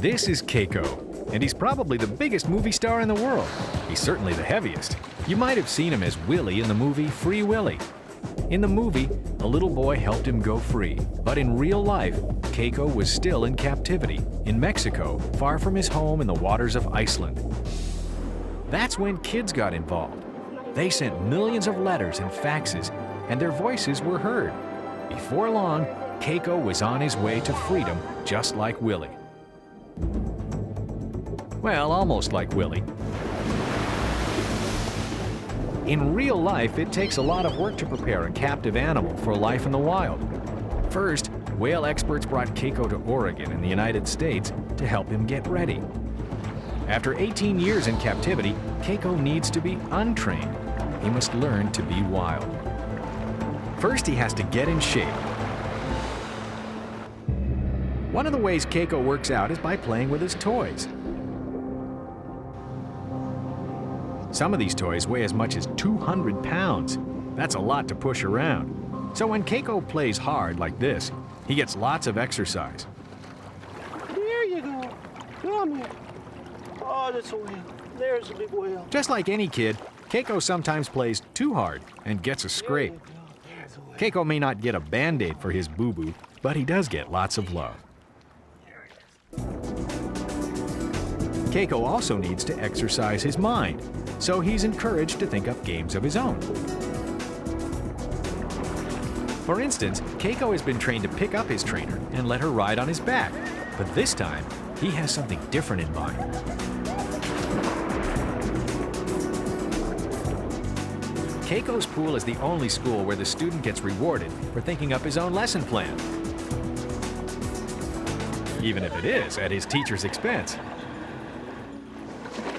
This is Keiko, and he's probably the biggest movie star in the world. He's certainly the heaviest. You might have seen him as Willie in the movie Free Willy. In the movie, a little boy helped him go free, but in real life, Keiko was still in captivity in Mexico, far from his home in the waters of Iceland. That's when kids got involved. They sent millions of letters and faxes, and their voices were heard. Before long, Keiko was on his way to freedom, just like Willie. Well, almost like Willie. In real life, it takes a lot of work to prepare a captive animal for life in the wild. First, whale experts brought Keiko to Oregon in the United States to help him get ready. After 18 years in captivity, Keiko needs to be untrained. He must learn to be wild. First, he has to get in shape. One of the ways Keiko works out is by playing with his toys. Some of these toys weigh as much as 200 pounds. That's a lot to push around. So when Keiko plays hard like this, he gets lots of exercise. There you go. Come here. Oh, that's a whale. There's a big whale. Just like any kid, Keiko sometimes plays too hard and gets a scrape. Keiko may not get a Band-Aid for his boo-boo, but he does get lots of love. Keiko also needs to exercise his mind, so he's encouraged to think up games of his own. For instance, Keiko has been trained to pick up his trainer and let her ride on his back, but this time, he has something different in mind. Keiko's pool is the only school where the student gets rewarded for thinking up his own lesson plan, even if it is at his teacher's expense.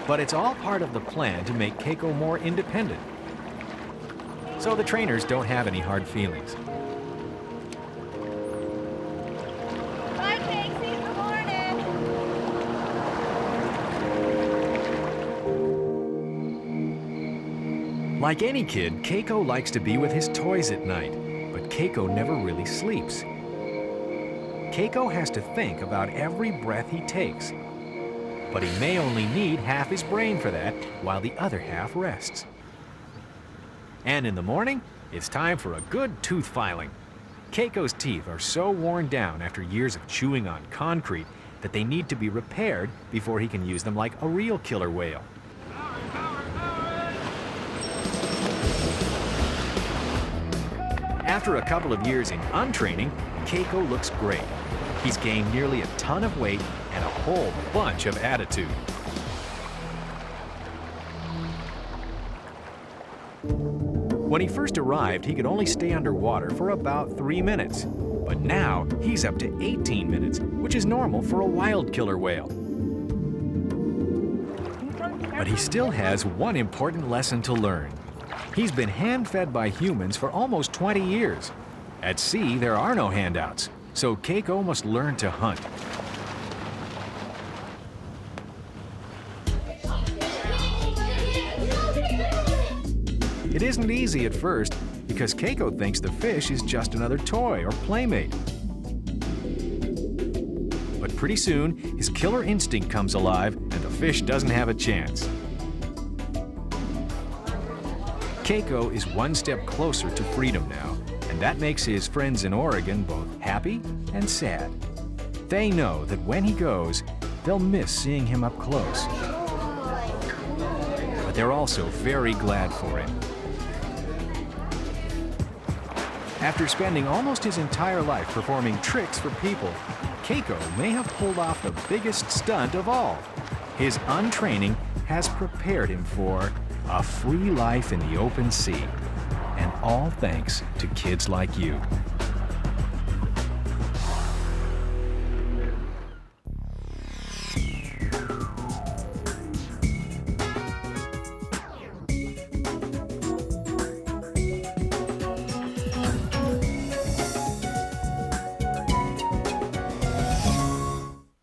But it's all part of the plan to make Keiko more independent, so the trainers don't have any hard feelings. Bye, Casey. Good morning. Like any kid, Keiko likes to be with his toys at night, but Keiko never really sleeps. Keiko has to think about every breath he takes, but he may only need half his brain for that, while the other half rests. And in the morning, it's time for a good tooth filing. Keiko's teeth are so worn down after years of chewing on concrete that they need to be repaired before he can use them like a real killer whale. After a couple of years in untraining, Keiko looks great. He's gained nearly a ton of weight and a whole bunch of attitude. When he first arrived, he could only stay underwater for about 3 minutes. But now, he's up to 18 minutes, which is normal for a wild killer whale. But he still has one important lesson to learn. He's been hand-fed by humans for almost 20 years. At sea, there are no handouts, so Keiko must learn to hunt. It isn't easy at first because Keiko thinks the fish is just another toy or playmate. But pretty soon, his killer instinct comes alive and the fish doesn't have a chance. Keiko is one step closer to freedom now, and that makes his friends in Oregon both happy and sad. They know that when he goes, they'll miss seeing him up close. But they're also very glad for him. After spending almost his entire life performing tricks for people, Keiko may have pulled off the biggest stunt of all. His untraining has prepared him for a free life in the open sea. And all thanks to kids like you.